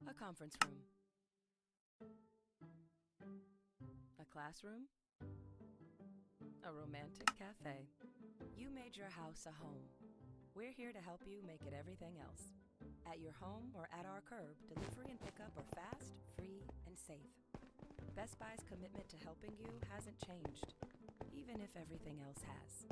A conference room. A classroom. A romantic cafe. You made your house a home. We're here to help you make it everything else. At your home or at our curb, delivery and pickup are fast, free, and safe. Best Buy's commitment to helping you hasn't changed, even if everything else has.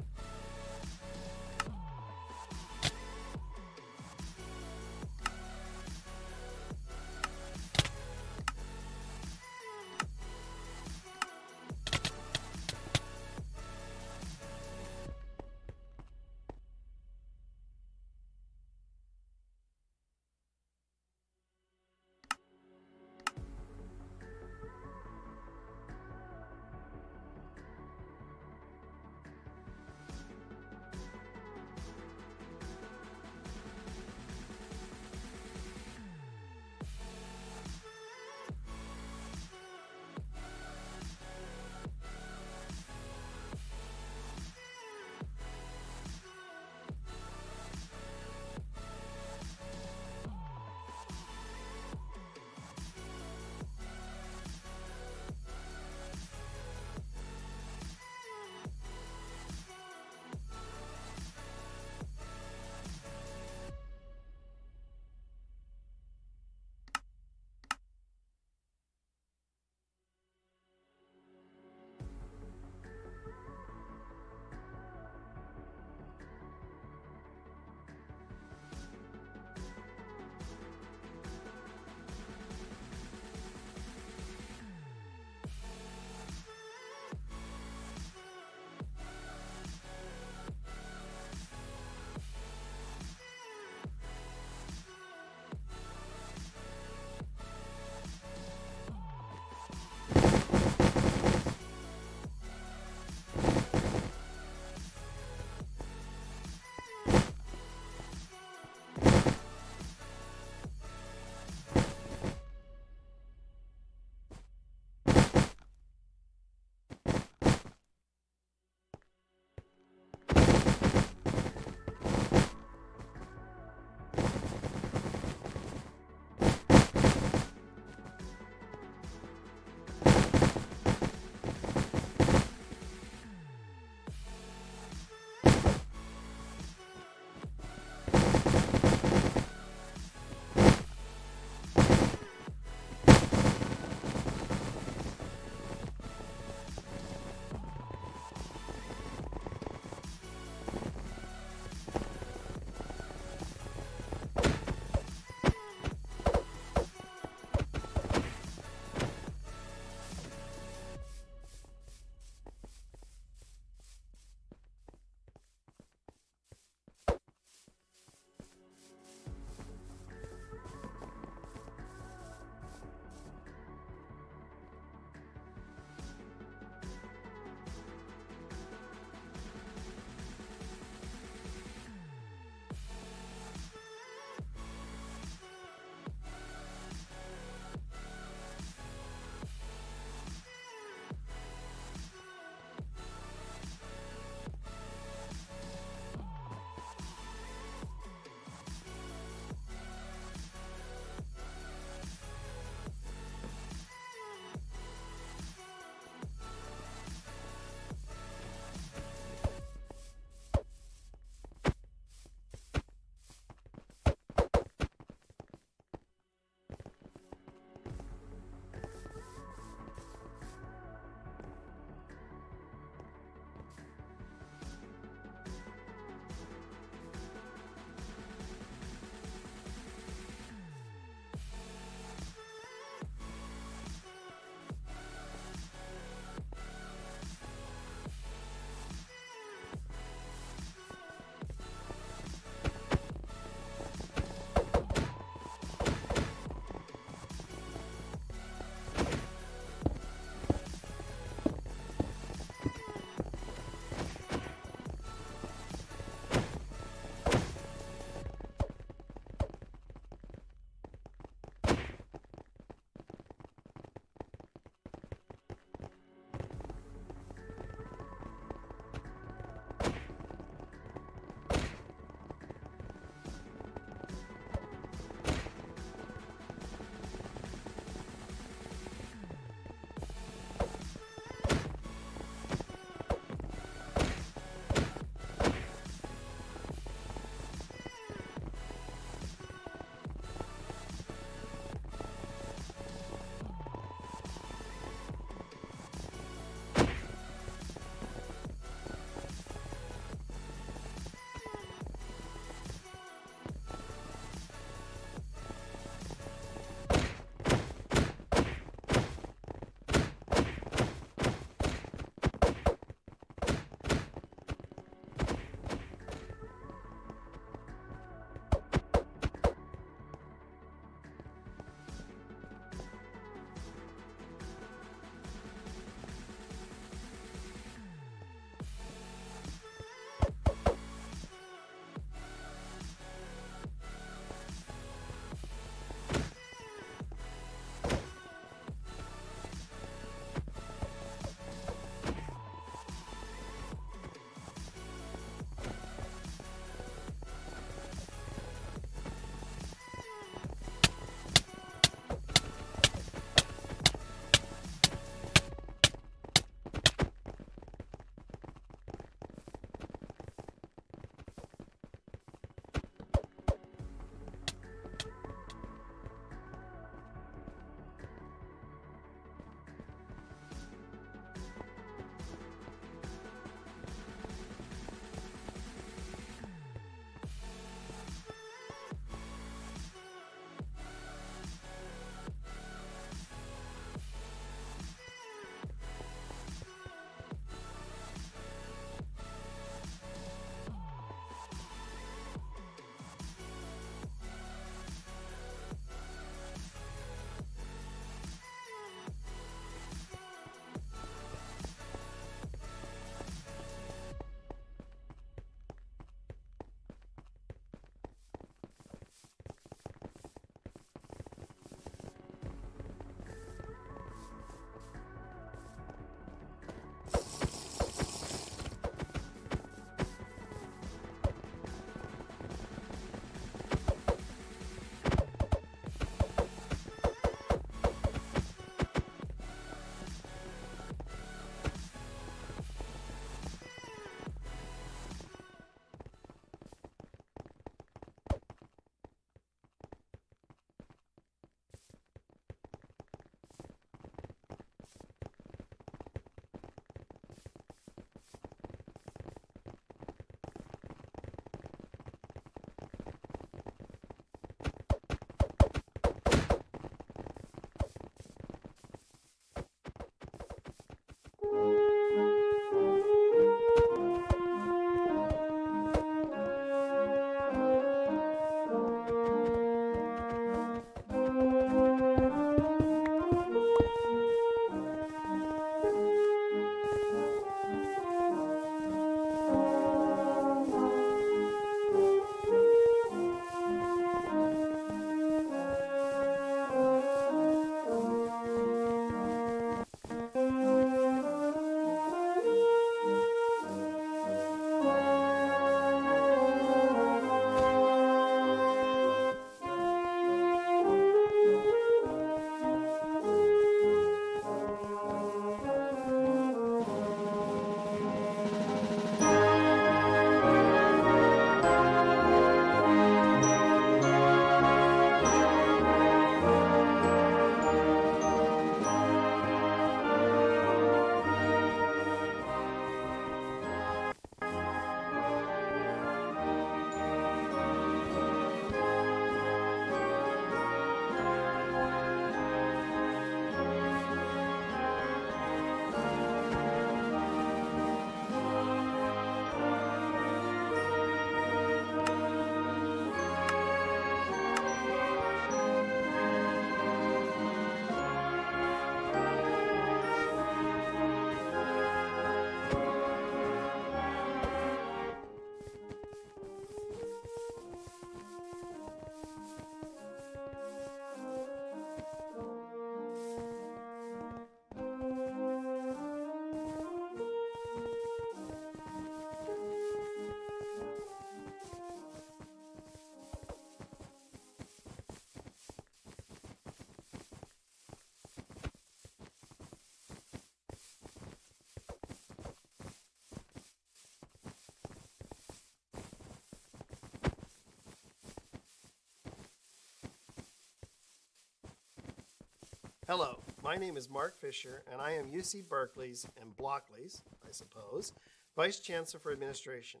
Hello, my name is Mark Fisher, and I am UC Berkeley's and Blockeley's, I suppose, Vice Chancellor for Administration.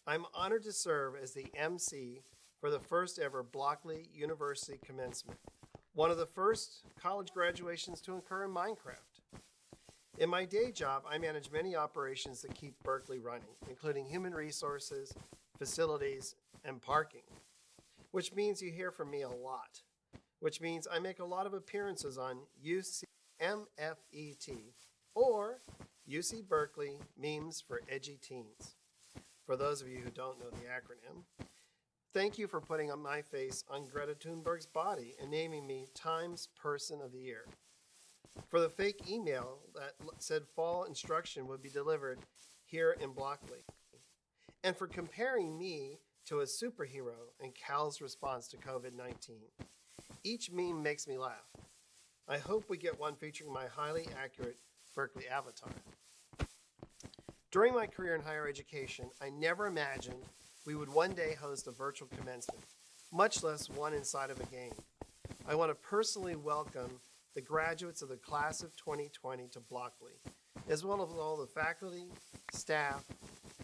I'm honored to serve as the MC for the first ever Blockeley University Commencement, one of the first college graduations to occur in Minecraft. In my day job, I manage many operations that keep Berkeley running, including human resources, facilities, and parking, which means you hear from me a lot, which means I make a lot of appearances on UCMFET, or UC Berkeley Memes for Edgy Teens. For those of you who don't know the acronym, thank you for putting my face on Greta Thunberg's body and naming me Times Person of the Year. For the fake email that said fall instruction would be delivered here in Blockeley. And for comparing me to a superhero and Cal's response to COVID-19. Each meme makes me laugh. I hope we get one featuring my highly accurate Berkeley avatar. During my career in higher education, I never imagined we would one day host a virtual commencement, much less one inside of a game. I want to personally welcome the graduates of the class of 2020 to Blockeley, as well as all the faculty, staff,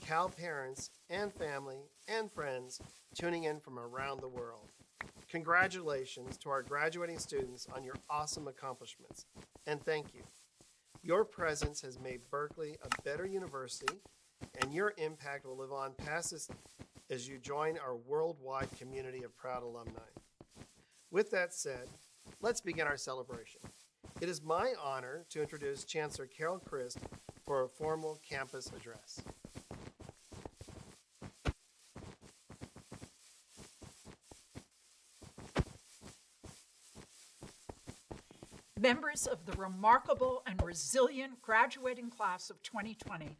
Cal parents, and family, and friends tuning in from around the world. Congratulations to our graduating students on your awesome accomplishments, and thank you. Your presence has made Berkeley a better university, and your impact will live on past this as you join our worldwide community of proud alumni. With that said, let's begin our celebration. It is my honor to introduce Chancellor Carol Christ for a formal campus address. Members of the remarkable and resilient graduating class of 2020,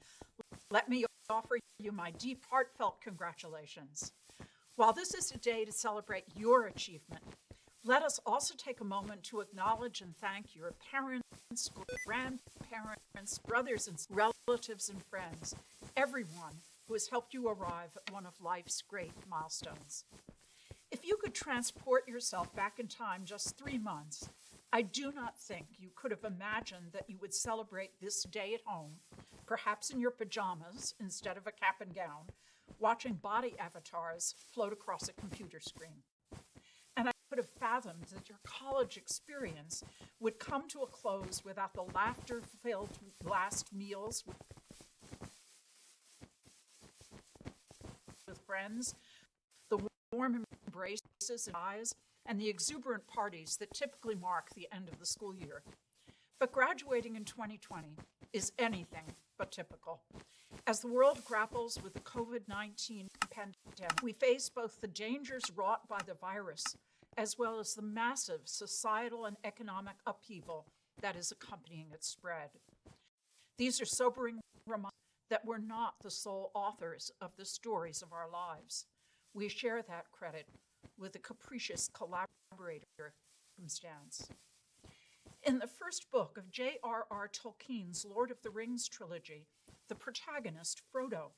let me offer you my deep, heartfelt congratulations. While this is a day to celebrate your achievement, let us also take a moment to acknowledge and thank your parents, grandparents, brothers and relatives and friends, everyone who has helped you arrive at one of life's great milestones. If you could transport yourself back in time just 3 months, I do not think you could have imagined that you would celebrate this day at home, perhaps in your pajamas instead of a cap and gown, watching body avatars float across a computer screen. And I could have fathomed that your college experience would come to a close without the laughter-filled last meals with friends, the warm embraces and eyes, and the exuberant parties that typically mark the end of the school year. But graduating in 2020 is anything but typical. As the world grapples with the COVID-19 pandemic, we face both the dangers wrought by the virus as well as the massive societal and economic upheaval that is accompanying its spread. These are sobering reminders that we're not the sole authors of the stories of our lives. We share that credit with a capricious collaborator circumstance. In the first book of J.R.R. Tolkien's Lord of the Rings trilogy, the protagonist, Frodo,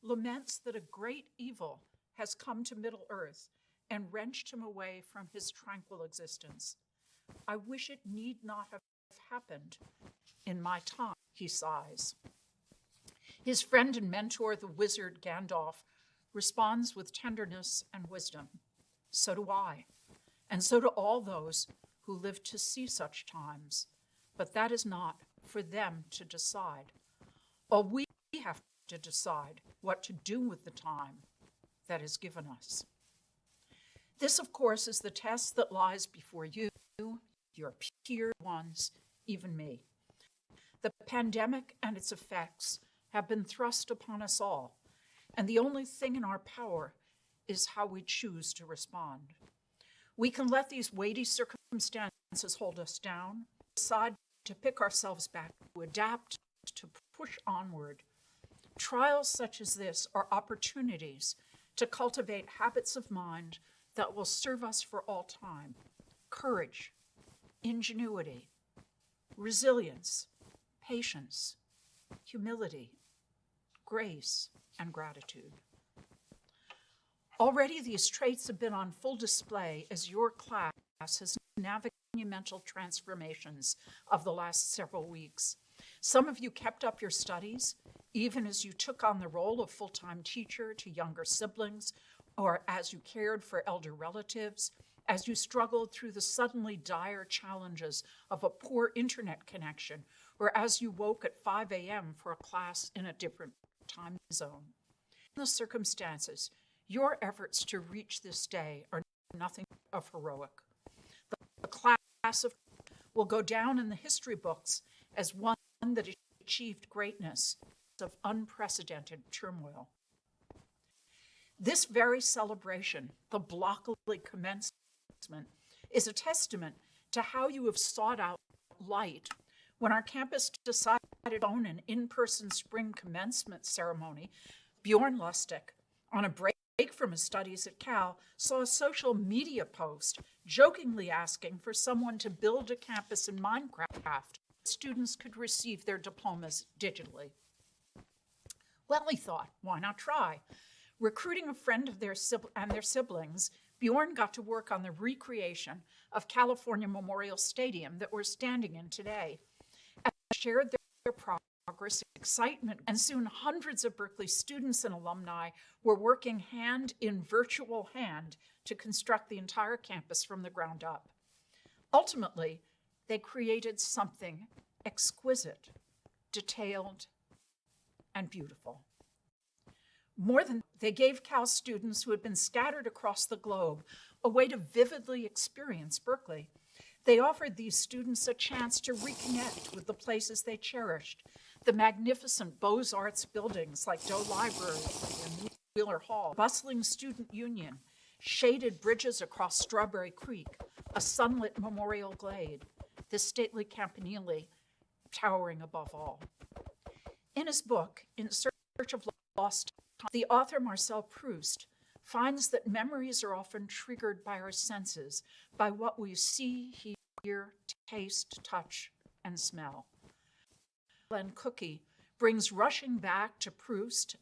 laments that a great evil has come to Middle-earth and wrenched him away from his tranquil existence. I wish it need not have happened in my time, he sighs. His friend and mentor, the wizard Gandalf, responds with tenderness and wisdom. So do I, and so do all those who live to see such times. But that is not for them to decide. All we have to decide what to do with the time that is given us. This, of course, is the test that lies before you, your peer ones, even me. The pandemic and its effects have been thrust upon us all, and the only thing in our power is how we choose to respond. We can let these weighty circumstances hold us down, decide to pick ourselves back, to adapt, to push onward. Trials such as this are opportunities to cultivate habits of mind that will serve us for all time. Courage, ingenuity, resilience, patience, humility, grace, and gratitude. Already these traits have been on full display as your class has navigated monumental transformations of the last several weeks. Some of you kept up your studies, even as you took on the role of full-time teacher to younger siblings, or as you cared for elder relatives, as you struggled through the suddenly dire challenges of a poor internet connection, or as you woke at 5 a.m. for a class in a different time zone. In the circumstances, your efforts to reach this day are nothing of heroic. The class of will go down in the history books as one that achieved greatness of unprecedented turmoil. This very celebration, the Blockeley Commencement, is a testament to how you have sought out light. When our campus decided to own an in-person spring commencement ceremony, Bjorn Lustig, on a break from his studies at Cal, saw a social media post jokingly asking for someone to build a campus in Minecraft. Students could receive their diplomas digitally. Well, he thought, why not try? Recruiting a friend of their siblings, Bjorn got to work on the recreation of California Memorial Stadium that we're standing in today. And shared their progress, excitement, and soon hundreds of Berkeley students and alumni were working hand in virtual hand to construct the entire campus from the ground up. Ultimately, they created something exquisite, detailed, and beautiful. More than they gave Cal students who had been scattered across the globe a way to vividly experience Berkeley. They offered these students a chance to reconnect with the places they cherished, the magnificent Beaux-Arts buildings like Doe Library and Wheeler Hall, bustling student union, shaded bridges across Strawberry Creek, a sunlit memorial glade, the stately campanile towering above all. In his book, In Search of Lost Time, the author Marcel Proust finds that memories are often triggered by our senses, by what we see, hear, taste, touch, and smell. And Cookie brings rushing back to Proust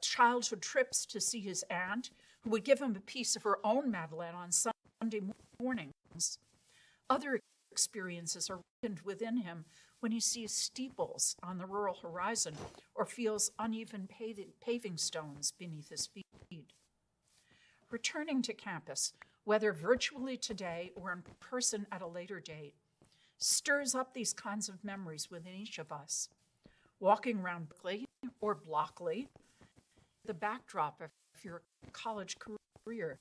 childhood trips to see his aunt, who would give him a piece of her own Madeleine on Sunday mornings. Other experiences are reckoned within him when he sees steeples on the rural horizon or feels uneven paving stones beneath his feet. Returning to campus, whether virtually today or in person at a later date, stirs up these kinds of memories within each of us. Walking around Berkeley or Blockeley, the backdrop of your college career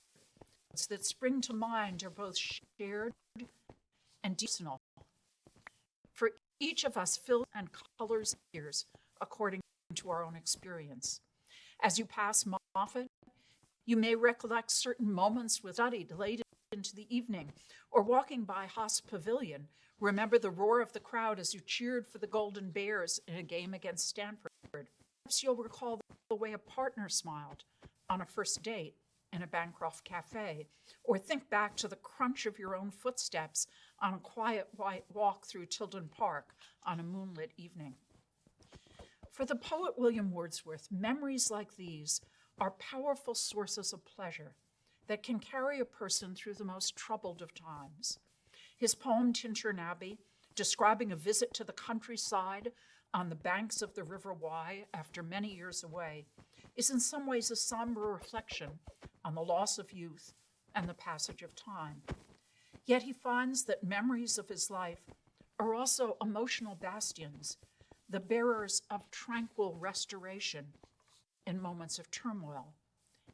that spring to mind are both shared and personal. For each of us fills and colors years according to our own experience. As you pass Moffett, you may recollect certain moments with studied late into the evening, or walking by Haas Pavilion, remember the roar of the crowd as you cheered for the Golden Bears in a game against Stanford. Perhaps you'll recall the way a partner smiled on a first date in a Bancroft cafe, or think back to the crunch of your own footsteps on a quiet white walk through Tilden Park on a moonlit evening. For the poet William Wordsworth, memories like these are powerful sources of pleasure that can carry a person through the most troubled of times. His poem, Tintern Abbey, describing a visit to the countryside on the banks of the River Wye after many years away, is in some ways a somber reflection on the loss of youth and the passage of time. Yet he finds that memories of his life are also emotional bastions, the bearers of tranquil restoration in moments of turmoil.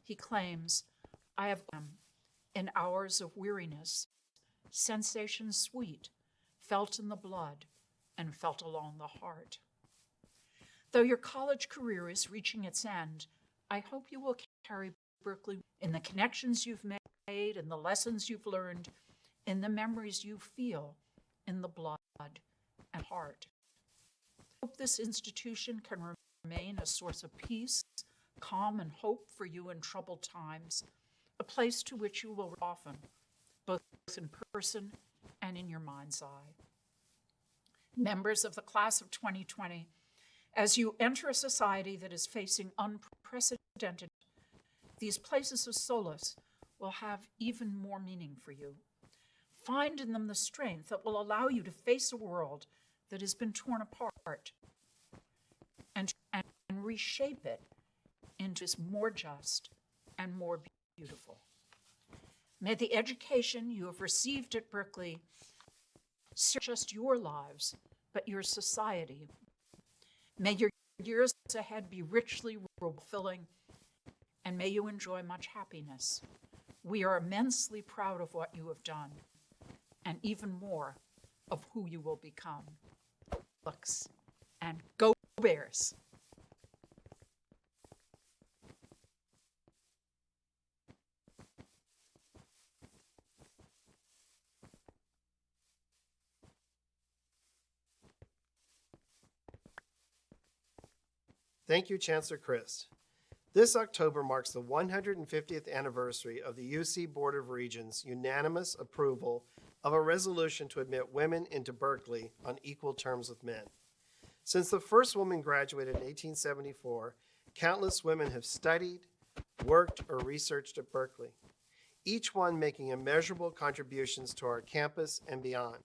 He claims, I have them in hours of weariness, sensations sweet, felt in the blood and felt along the heart. Though your college career is reaching its end, I hope you will carry Berkeley in the connections you've made, in the lessons you've learned, in the memories you feel in the blood and heart. I hope this institution can remain a source of peace, calm, and hope for you in troubled times, a place to which you will often, both in person and in your mind's eye. Members of the class of 2020, as you enter a society that is facing unprecedented, these places of solace will have even more meaning for you. Find in them the strength that will allow you to face a world that has been torn apart and reshape it into more just and more beautiful. May the education you have received at Berkeley serve just your lives, but your society. May your years ahead be richly fulfilling, and may you enjoy much happiness. We are immensely proud of what you have done, and even more of who you will become. Looks, and go Bears! Thank you, Chancellor Christ. This October marks the 150th anniversary of the UC Board of Regents' unanimous approval of a resolution to admit women into Berkeley on equal terms with men. Since the first woman graduated in 1874, countless women have studied, worked, or researched at Berkeley, each one making immeasurable contributions to our campus and beyond.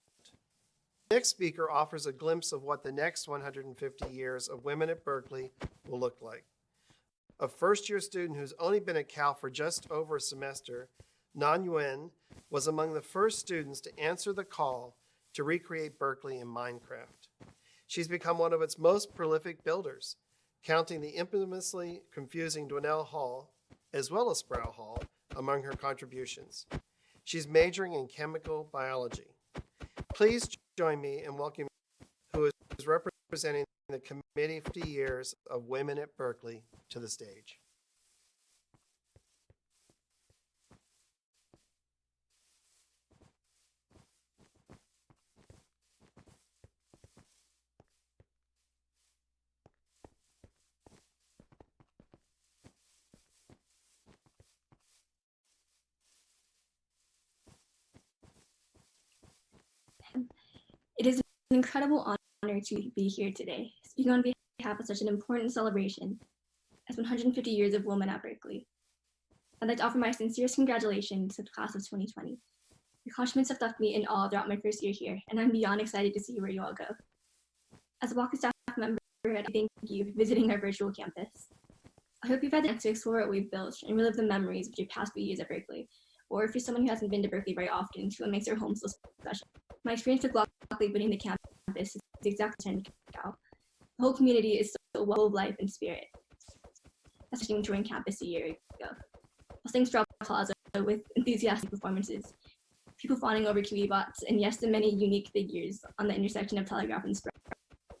The next speaker offers a glimpse of what the next 150 years of women at Berkeley will look like. A first-year student who's only been at Cal for just over a semester, Nan Yuen was among the first students to answer the call to recreate Berkeley in Minecraft. She's become one of its most prolific builders, counting the infamously confusing Dwinell Hall, as well as Sproul Hall, among her contributions. She's majoring in chemical biology. Please join me in welcoming who is representing the Committee 50 Years of Women at Berkeley to the stage. It is an incredible honor to be here today, speaking on behalf of such an important celebration as 150 years of women at Berkeley. I'd like to offer my sincerest congratulations to the class of 2020. Your accomplishments have left me in awe throughout my first year here, and I'm beyond excited to see where you all go. As a Blockeley staff member, I'd like to thank you for visiting our virtual campus. I hope you've had the chance to explore what we've built and relive the memories of your past few years at Berkeley, or if you're someone who hasn't been to Berkeley very often, to what makes their home so special. My experience with Blockeley being the campus is exactly the Cal. The whole community is so full of life and spirit. That's just touring campus a year ago. Bustling Sproul Plaza with enthusiastic performances, people fawning over QE bots, and yes, the many unique figures on the intersection of Telegraph and Sproul.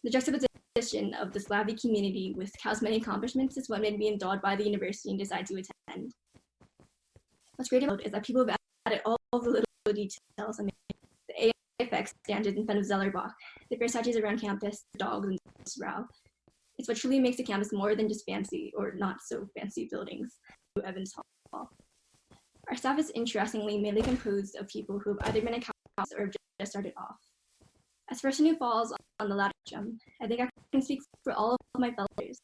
The juxtaposition of this lively community with Cal's many accomplishments is what made me enthralled by the university and decide to attend. What's great about it is that people have added all of the little details and the AFX standards in front of Zellerbach, the fair statues around campus, the dogs, and Sproul. It's what truly makes the campus more than just fancy or not so fancy buildings. Evans Hall. Our staff is interestingly mainly composed of people who have either been at Cal or have just started off. As a person who falls on the latter spectrum, I think I can speak for all of my fellows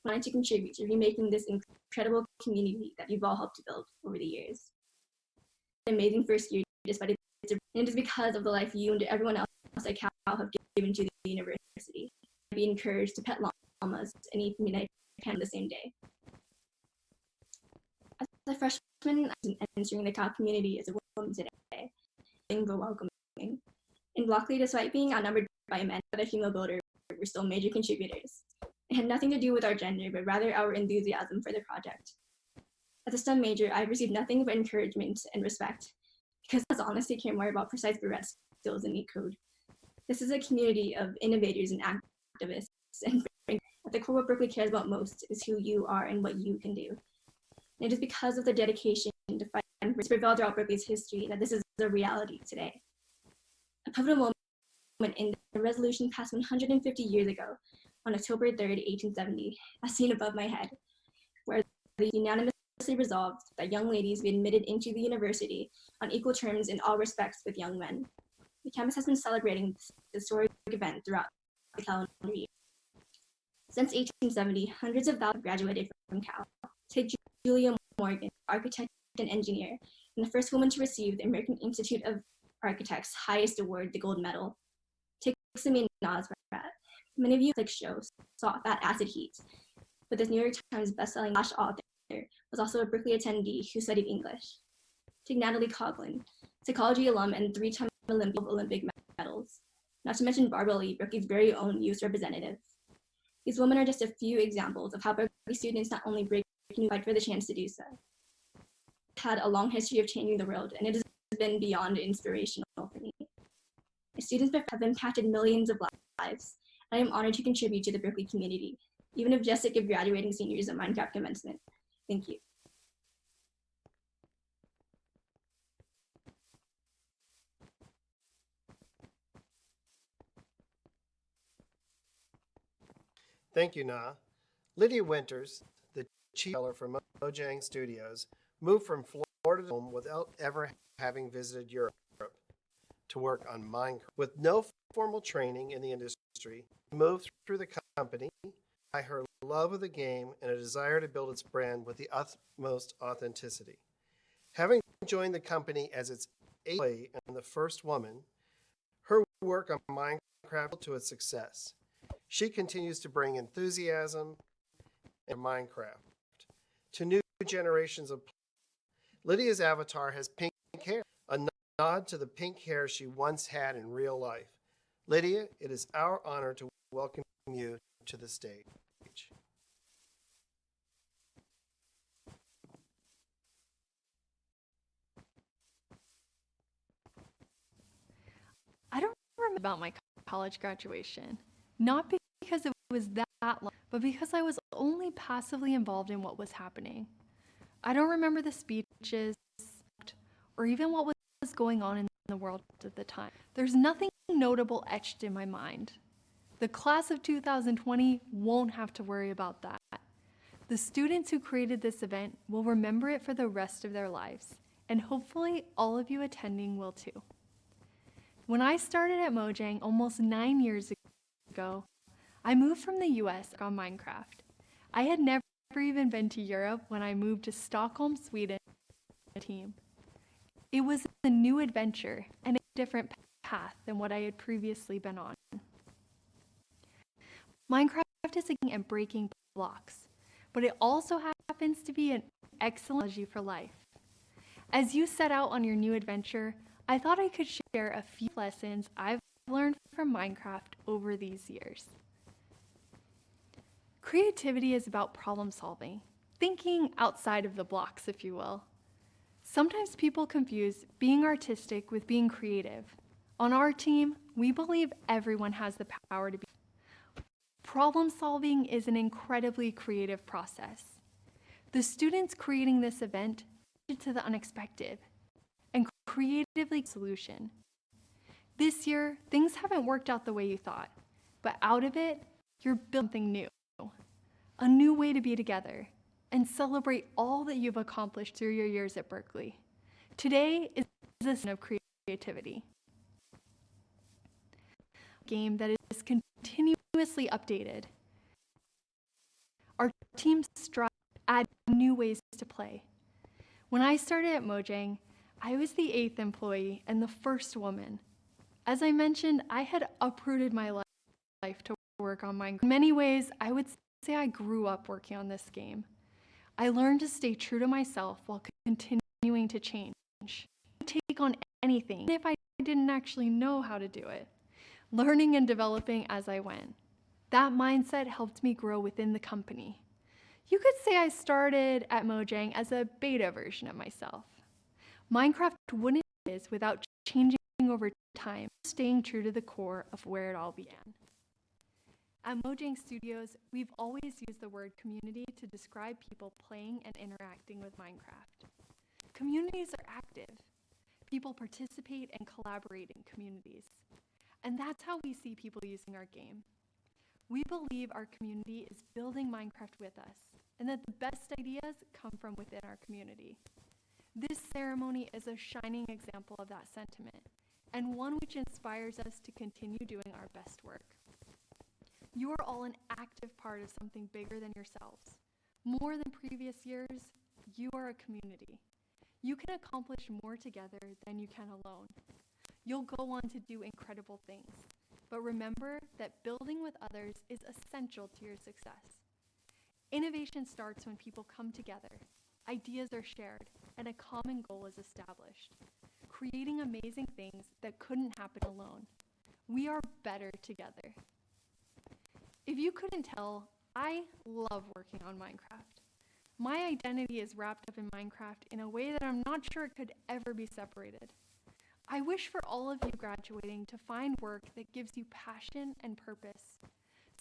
wanting to contribute to remaking this incredible community that you've all helped to build over the years. An amazing first year, despite it, and it is because of the life you and everyone else at Cal have given to the university. Be encouraged to pet llamas and eat midnight pan the same day. As a freshman entering the Cal community as a woman today, being welcoming. In Blockeley, despite being outnumbered by men, other female builders were still major contributors. It had nothing to do with our gender, but rather our enthusiasm for the project. As a STEM major, I've received nothing but encouragement and respect, because I honestly care more about precise Barrett skills and neat code. This is a community of innovators and activists, and at the core what Berkeley cares about most is who you are and what you can do. And it is because of the dedication to fight and prevail throughout Berkeley's history that this is a reality today. A pivotal moment in the resolution passed 150 years ago, on October 3rd, 1870, as seen above my head, where they unanimously resolved that young ladies be admitted into the university on equal terms in all respects with young men. The campus has been celebrating this historic event throughout the calendar year. Since 1870, hundreds of thousands graduated from Cal. Take Julia Morgan, architect and engineer, and the first woman to receive the American Institute of architect's highest award, the gold medal. Take Simeon Nosrat. Many of you click shows saw Fat Acid Heat, but this New York Times bestselling author was also a Berkeley attendee who studied English. Take Natalie Coughlin, psychology alum and 3-time Olympic medals. Not to mention Barbara Lee, Berkeley's very own youth representative. These women are just a few examples of how Berkeley students not only break new, fight for the chance to do so. Had a long history of changing the world, and it has been beyond inspirational for me. My students have impacted millions of lives, and I am honored to contribute to the Berkeley community, even if just to give graduating seniors a Minecraft commencement. Thank you. Thank you, Na. Lydia Winters, the chief developer for Mojang Studios, moved from Florida to home without ever having visited Europe to work on Minecraft. With no formal training in the industry, she moved through the company by her love of the game and a desire to build its brand with the utmost authenticity. Having joined the company as its employee and the first woman, her work on Minecraft to its success. She continues to bring enthusiasm and Minecraft to new generations of players. Lydia's avatar has pink hair, a nod to the pink hair she once had in real life. Lydia, it is our honor to welcome you to the stage. I don't remember about my college graduation, not because it was that long, but because I was only passively involved in what was happening. I don't remember the speeches or even what was going on in the world at the time. There's nothing notable etched in my mind. The class of 2020 won't have to worry about that. The students who created this event will remember it for the rest of their lives, and hopefully all of you attending will too. When I started at Mojang almost 9 years ago, I moved from the US on Minecraft. I had never even been to Europe when I moved to Stockholm, Sweden, with a team. It was a new adventure and a different path than what I had previously been on. Minecraft is a game and breaking blocks, but it also happens to be an excellent technology for life. As you set out on your new adventure, I thought I could share a few lessons I've learned from Minecraft over these years. Creativity is about problem solving, thinking outside of the blocks, if you will. Sometimes people confuse being artistic with being creative. On our team, we believe everyone has the power to be. Problem solving is an incredibly creative process. The students creating this event to the unexpected and creatively solution. This year, things haven't worked out the way you thought, but out of it, you're building something new. A new way to be together and celebrate all that you've accomplished through your years at Berkeley. Today is a sign of creativity. A game that is continuously updated. Our teams strive to add new ways to play. When I started at Mojang, I was the 8th employee and the first woman. As I mentioned, I had uprooted my life to work on Minecraft. In many ways, I would say I grew up working on this game. I learned to stay true to myself while continuing to change. Take on anything, even if I didn't actually know how to do it. Learning and developing as I went. That mindset helped me grow within the company. You could say I started at Mojang as a beta version of myself. Minecraft wouldn't exist without changing over time, staying true to the core of where it all began. At Mojang Studios, we've always used the word community to describe people playing and interacting with Minecraft. Communities are active. People participate and collaborate in communities. And that's how we see people using our game. We believe our community is building Minecraft with us, and that the best ideas come from within our community. This ceremony is a shining example of that sentiment, and one which inspires us to continue doing our best work. You are all an active part of something bigger than yourselves. More than previous years, you are a community. You can accomplish more together than you can alone. You'll go on to do incredible things. But remember that building with others is essential to your success. Innovation starts when people come together, ideas are shared, and a common goal is established, creating amazing things that couldn't happen alone. We are better together. If you couldn't tell, I love working on Minecraft. My identity is wrapped up in Minecraft in a way that I'm not sure it could ever be separated. I wish for all of you graduating to find work that gives you passion and purpose,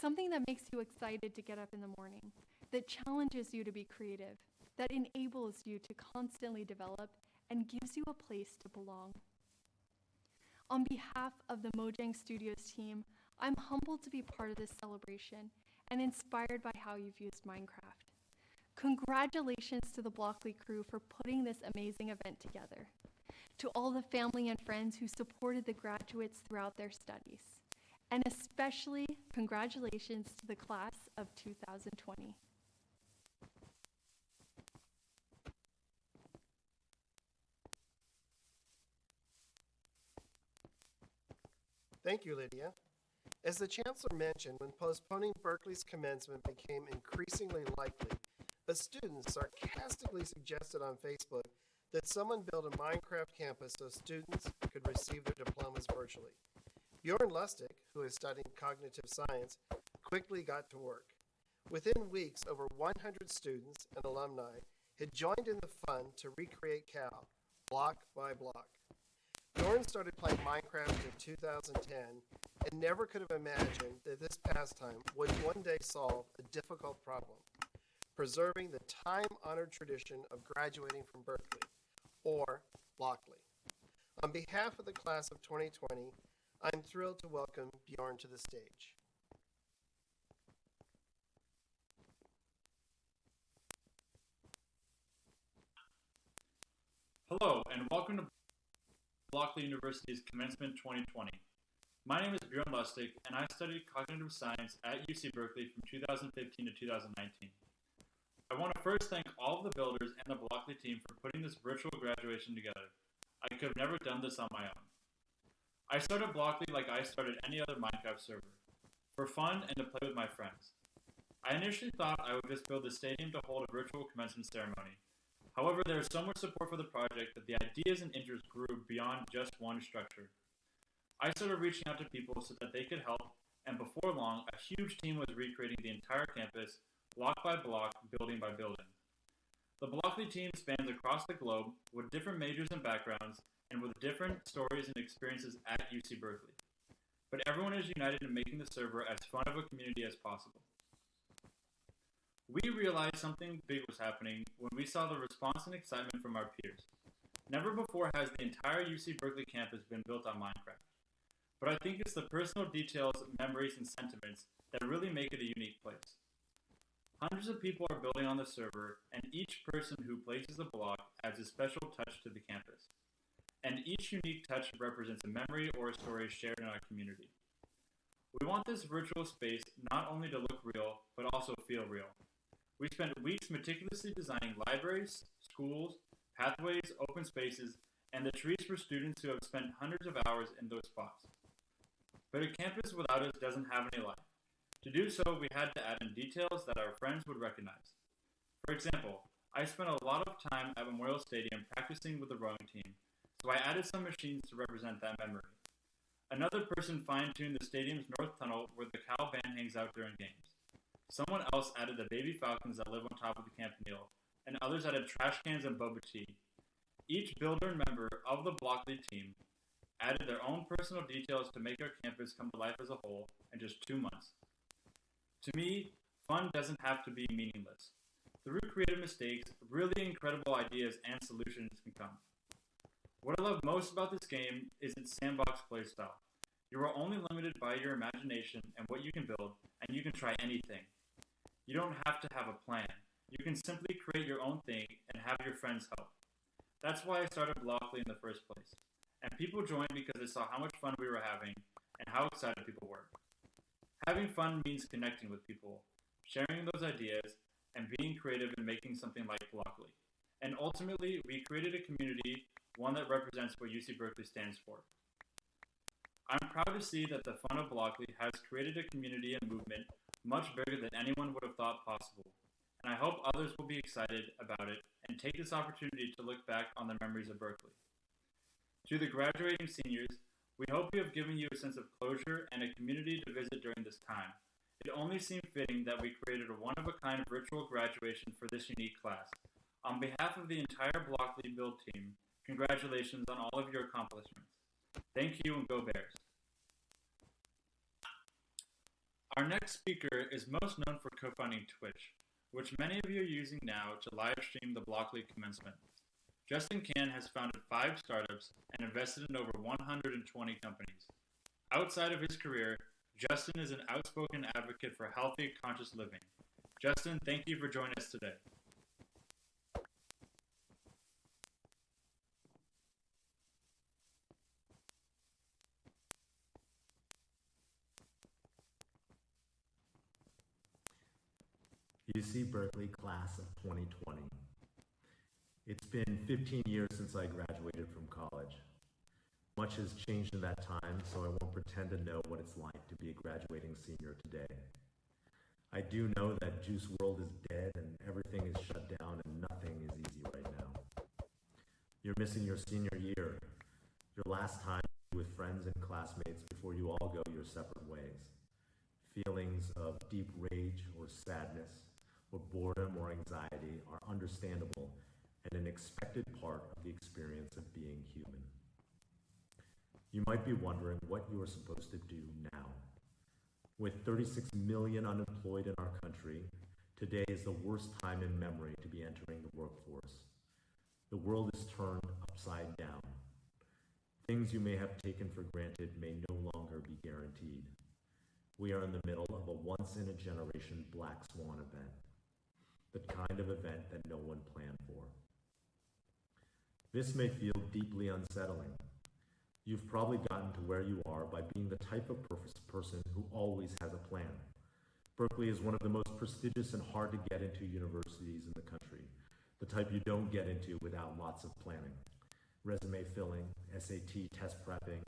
something that makes you excited to get up in the morning, that challenges you to be creative, that enables you to constantly develop and gives you a place to belong. On behalf of the Mojang Studios team, I'm humbled to be part of this celebration and inspired by how you've used Minecraft. Congratulations to the Blockeley crew for putting this amazing event together. To all the family and friends who supported the graduates throughout their studies. And especially congratulations to the class of 2020. Thank you, Lydia. As the Chancellor mentioned, when postponing Berkeley's commencement became increasingly likely, a student sarcastically suggested on Facebook that someone build a Minecraft campus so students could receive their diplomas virtually. Bjorn Lustig, who is studying cognitive science, quickly got to work. Within weeks, over 100 students and alumni had joined in the fun to recreate Cal, block by block. Bjorn started playing Minecraft in 2010 and never could have imagined that this pastime would one day solve a difficult problem, preserving the time-honored tradition of graduating from Berkeley, or Blockeley. On behalf of the class of 2020, I'm thrilled to welcome Bjorn to the stage. Hello, and welcome to Blockeley University's Commencement 2020. My name is Bjorn Lustig, and I studied cognitive science at UC Berkeley from 2015 to 2019. I want to first thank all of the builders and the Blockeley team for putting this virtual graduation together. I could have never done this on my own. I started Blockeley like I started any other Minecraft server, for fun and to play with my friends. I initially thought I would just build a stadium to hold a virtual commencement ceremony. However, there was so much support for the project that the ideas and interests grew beyond just one structure. I started reaching out to people so that they could help, and before long, a huge team was recreating the entire campus, block by block, building by building. The Blockeley team spans across the globe with different majors and backgrounds, and with different stories and experiences at UC Berkeley. But everyone is united in making the server as fun of a community as possible. We realized something big was happening when we saw the response and excitement from our peers. Never before has the entire UC Berkeley campus been built on Minecraft. But I think it's the personal details, memories, and sentiments that really make it a unique place. Hundreds of people are building on the server, and each person who places a block adds a special touch to the campus. And each unique touch represents a memory or a story shared in our community. We want this virtual space not only to look real, but also feel real. We spent weeks meticulously designing libraries, schools, pathways, open spaces, and the trees for students who have spent hundreds of hours in those spots. But a campus without us doesn't have any life. To do so, we had to add in details that our friends would recognize. For example, I spent a lot of time at Memorial Stadium practicing with the rowing team, so I added some machines to represent that memory. Another person fine-tuned the stadium's north tunnel where the Cal band hangs out during games. Someone else added the baby falcons that live on top of the campanile, and others added trash cans and boba tea. Each builder and member of the Blockeley team added their own personal details to make our campus come to life as a whole in just 2 months. To me, fun doesn't have to be meaningless. Through creative mistakes, really incredible ideas and solutions can come. What I love most about this game is its sandbox playstyle. You are only limited by your imagination and what you can build, and you can try anything. You don't have to have a plan. You can simply create your own thing and have your friends help. That's why I started Blockeley in the first place. And people joined because they saw how much fun we were having and how excited people were. Having fun means connecting with people, sharing those ideas, and being creative in making something like Blockeley. And ultimately, we created a community, one that represents what UC Berkeley stands for. I'm proud to see that the Fun of Blockeley has created a community and movement much bigger than anyone would have thought possible, and I hope others will be excited about it and take this opportunity to look back on the memories of Berkeley. To the graduating seniors, we hope we have given you a sense of closure and a community to visit during this time. It only seemed fitting that we created a one-of-a-kind virtual graduation for this unique class. On behalf of the entire Blockeley Build team, congratulations on all of your accomplishments. Thank you and go Bears. Our next speaker is most known for co-founding Twitch, which many of you are using now to live stream the Blockeley Commencement. Justin Can has founded 5 startups and invested in over 120 companies. Outside of his career, Justin is an outspoken advocate for healthy, conscious living. Justin, thank you for joining us today. UC Berkeley class of 2020. It's been 15 years since I graduated from college. Much has changed in that time, so I won't pretend to know what it's like to be a graduating senior today. I do know that Juice WRLD is dead and everything is shut down and nothing is easy right now. You're missing your senior year, your last time with friends and classmates before you all go your separate ways. Feelings of deep rage or sadness, or boredom or anxiety are understandable and an expected part of the experience of being human. You might be wondering what you are supposed to do now. With 36 million unemployed in our country, today is the worst time in memory to be entering the workforce. The world is turned upside down. Things you may have taken for granted may no longer be guaranteed. We are in the middle of a once-in-a-generation black swan event, the kind of event that no one planned for. This may feel deeply unsettling. You've probably gotten to where you are by being the type of person who always has a plan. Berkeley is one of the most prestigious and hard to get into universities in the country, the type you don't get into without lots of planning. Resume filling, SAT test prepping,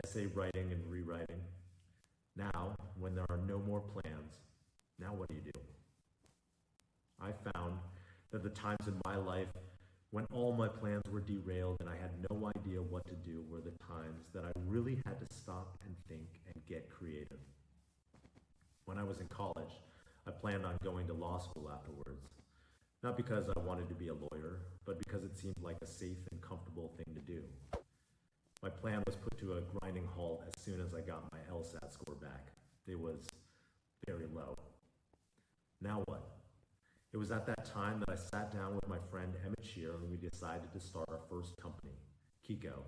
essay writing and rewriting. Now, when there are no more plans, now what do you do? I found that the times in my life when all my plans were derailed and I had no idea what to do were the times that I really had to stop and think and get creative. When I was in college, I planned on going to law school afterwards, not because I wanted to be a lawyer, but because it seemed like a safe and comfortable thing to do. My plan was put to a grinding halt as soon as I got my LSAT score back. It was very low. Now what? It was at that time that I sat down with my friend Emmett Shear and we decided to start our first company, Kiko,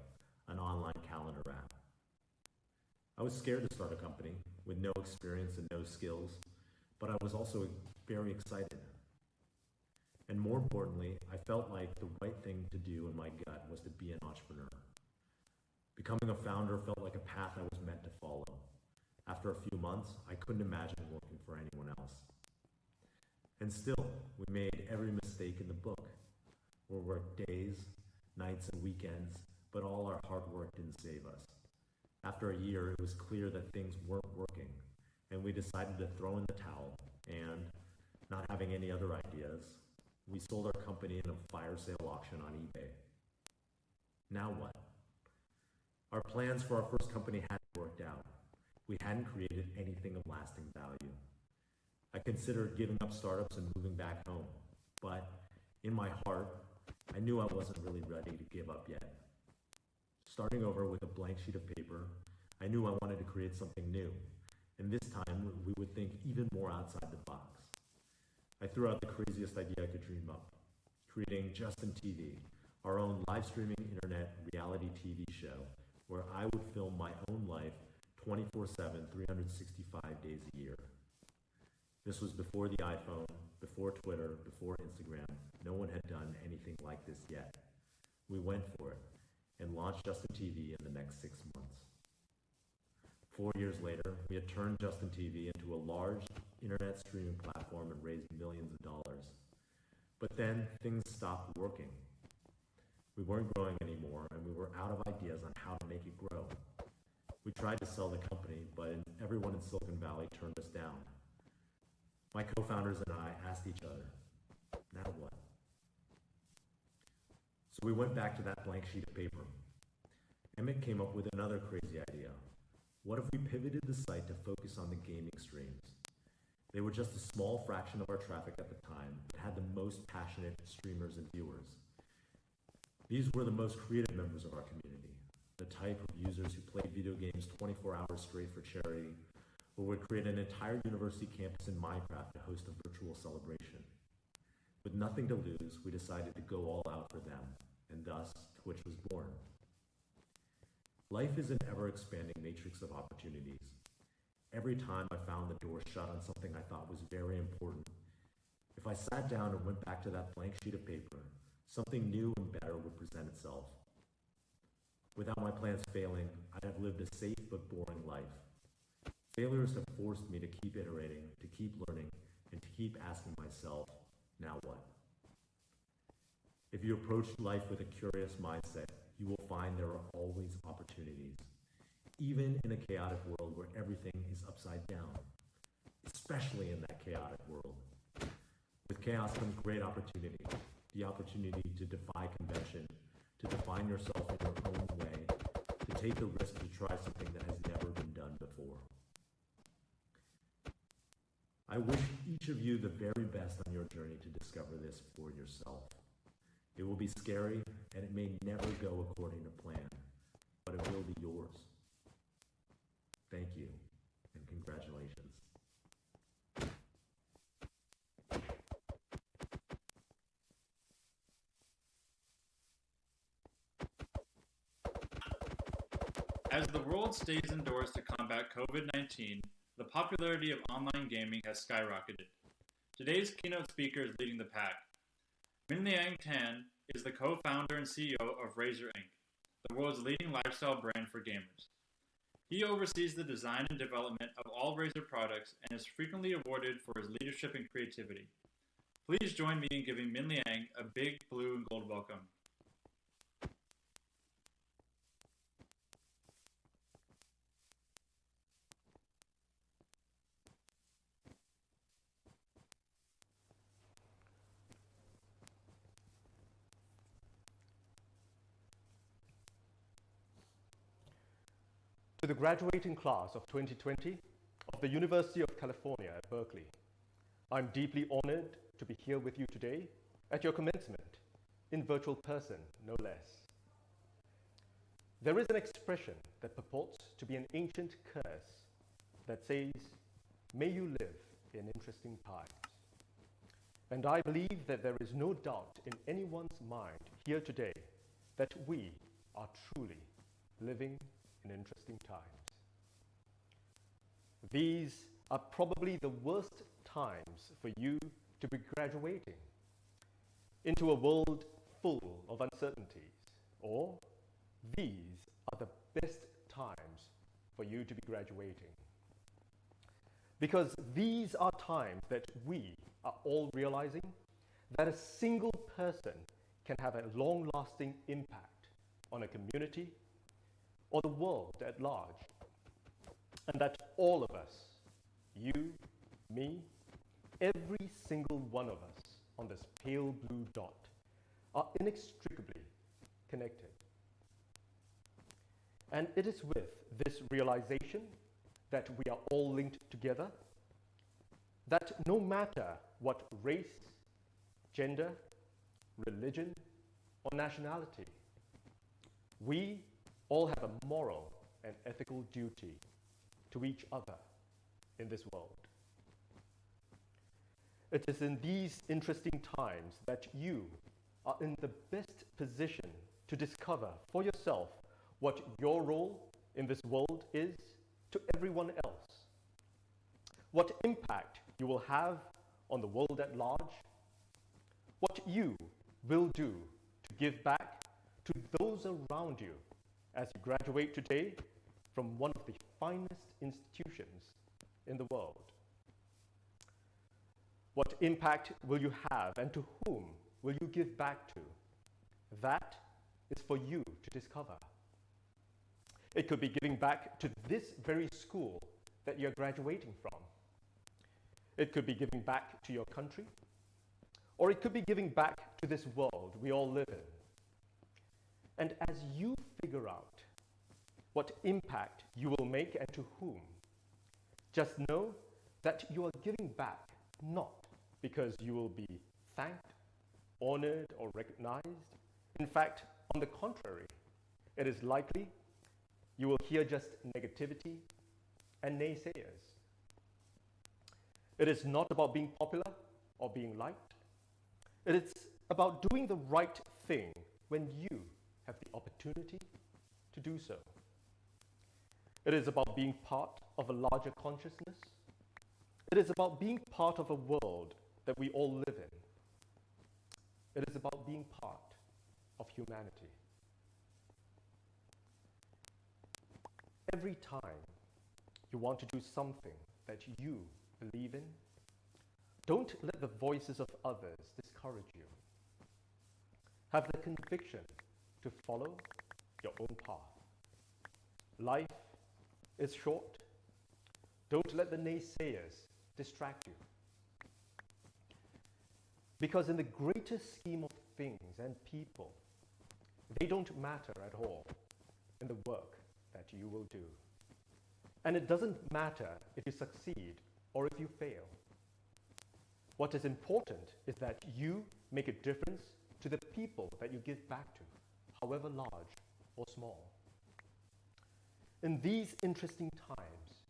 an online calendar app. I was scared to start a company with no experience and no skills, but I was also very excited. And more importantly, I felt like the right thing to do in my gut was to be an entrepreneur. Becoming a founder felt like a path I was meant to follow. After a few months, I couldn't imagine working for anyone else. And still, we made every mistake in the book. We worked days, nights, and weekends, but all our hard work didn't save us. After a year, it was clear that things weren't working, and we decided to throw in the towel, and, not having any other ideas, we sold our company in a fire sale auction on eBay. Now what? Our plans for our first company hadn't worked out. We hadn't created anything of lasting value. I considered giving up startups and moving back home, but in my heart, I knew I wasn't really ready to give up yet. Starting over with a blank sheet of paper, I knew I wanted to create something new, and this time we would think even more outside the box. I threw out the craziest idea I could dream up, creating Justin TV, our own live streaming internet reality TV show where I would film my own life 24/7, 365 days a year. This was before the iPhone, before Twitter, before Instagram. No one had done anything like this yet. We went for it and launched Justin TV in the next 6 months. 4 years later, we had turned Justin TV into a large internet streaming platform and raised millions of dollars. But then things stopped working. We weren't growing anymore, and we were out of ideas on how to make it grow. We tried to sell the company, but everyone in Silicon Valley turned us down. My co-founders and I asked each other, now what? So we went back to that blank sheet of paper. Emmett came up with another crazy idea. What if we pivoted the site to focus on the gaming streams? They were just a small fraction of our traffic at the time, but had the most passionate streamers and viewers. These were the most creative members of our community, the type of users who played video games 24 hours straight for charity, or would create an entire university campus in Minecraft to host a virtual celebration. With nothing to lose, we decided to go all out for them, and thus Twitch was born. Life is an ever-expanding matrix of opportunities. Every time I found the door shut on something I thought was very important, if I sat down and went back to that blank sheet of paper, something new and better would present itself. Without my plans failing, I'd have lived a safe but boring life. Failures have forced me to keep iterating, to keep learning, and to keep asking myself, now what? If you approach life with a curious mindset, you will find there are always opportunities, even in a chaotic world where everything is upside down, especially in that chaotic world. With chaos comes great opportunity, the opportunity to defy convention, to define yourself in your own way, to take the risk to try something that has never been done before. I wish each of you the very best on your journey to discover this for yourself. It will be scary, and it may never go according to plan, but it will be yours. Thank you, and congratulations. As the world stays indoors to combat COVID-19, the popularity of online gaming has skyrocketed. Today's keynote speaker is leading the pack. Minliang Tan is the co-founder and CEO of Razer Inc., the world's leading lifestyle brand for gamers. He oversees the design and development of all Razer products and is frequently awarded for his leadership and creativity. Please join me in giving Minliang a big blue and gold welcome. To the graduating class of 2020 of the University of California at Berkeley, I'm deeply honored to be here with you today at your commencement, in virtual person, no less. There is an expression that purports to be an ancient curse that says, "May you live in interesting times." And I believe that there is no doubt in anyone's mind here today that we are truly living in interesting times. These are probably the worst times for you to be graduating into a world full of uncertainties, or these are the best times for you to be graduating. Because these are times that we are all realizing that a single person can have a long-lasting impact on a community or the world at large, and that all of us, you, me, every single one of us on this pale blue dot, are inextricably connected. And it is with this realization that we are all linked together, that no matter what race, gender, religion, or nationality, we all have a moral and ethical duty to each other in this world. It is in these interesting times that you are in the best position to discover for yourself what your role in this world is to everyone else, what impact you will have on the world at large, what you will do to give back to those around you as you graduate today from one of the finest institutions in the world. What impact will you have, and to whom will you give back to? That is for you to discover. It could be giving back to this very school that you're graduating from. It could be giving back to your country, or it could be giving back to this world we all live in. And as you figure out what impact you will make and to whom, just know that you are giving back not because you will be thanked, honored, or recognized. In fact, on the contrary, it is likely you will hear just negativity and naysayers. It is not about being popular or being liked. It is about doing the right thing when you have the opportunity to do so. It is about being part of a larger consciousness. It is about being part of a world that we all live in. It is about being part of humanity. Every time you want to do something that you believe in, don't let the voices of others discourage you. Have the conviction to follow your own path. Life is short. Don't let the naysayers distract you. Because in the greater scheme of things and people, they don't matter at all in the work that you will do. And it doesn't matter if you succeed or if you fail. What is important is that you make a difference to the people that you give back to, however large or small. In these interesting times,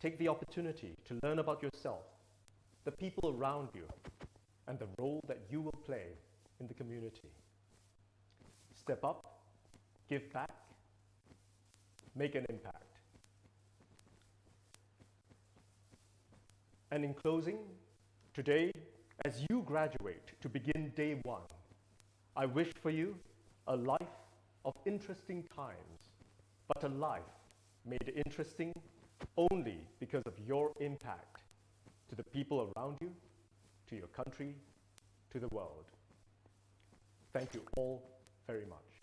take the opportunity to learn about yourself, the people around you, and the role that you will play in the community. Step up, give back, make an impact. And in closing, today, as you graduate to begin day one, I wish for you a life of interesting times, but a life made interesting only because of your impact to the people around you, to your country, to the world. Thank you all very much.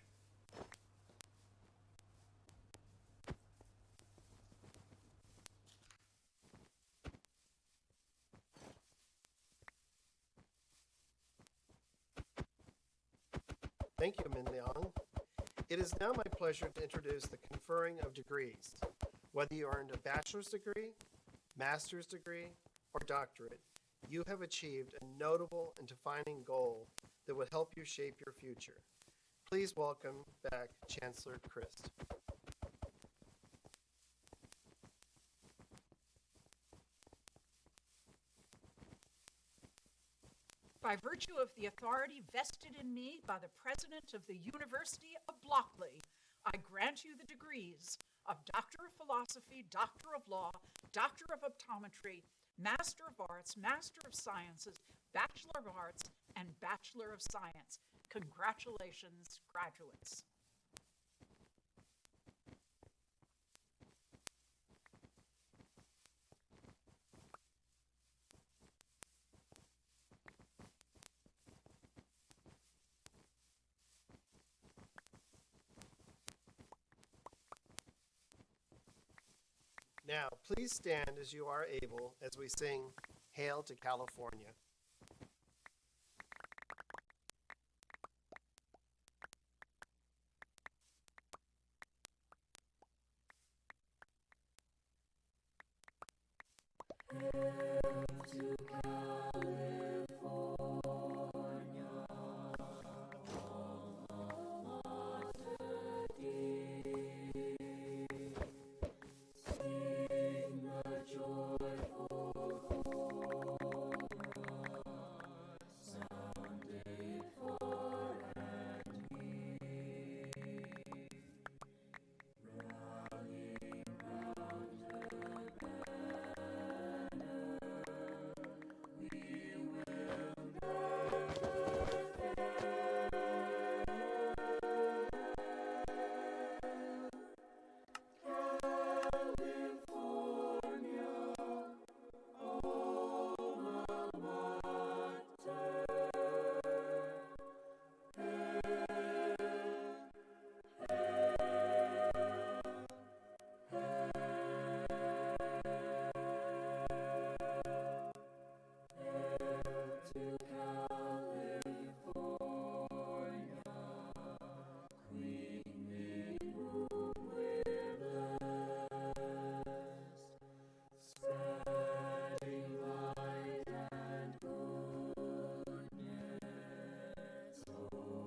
Thank you, Min Liang. It is now my pleasure to introduce the conferring of degrees. Whether you earned a bachelor's degree, master's degree, or doctorate, you have achieved a notable and defining goal that would help you shape your future. Please welcome back Chancellor Christ. By virtue of the authority vested in me by the President of the University of Blockeley, I grant you the degrees of Doctor of Philosophy, Doctor of Law, Doctor of Optometry, Master of Arts, Master of Sciences, Bachelor of Arts, and Bachelor of Science. Congratulations, graduates. Now, please stand as you are able as we sing Hail to California. you.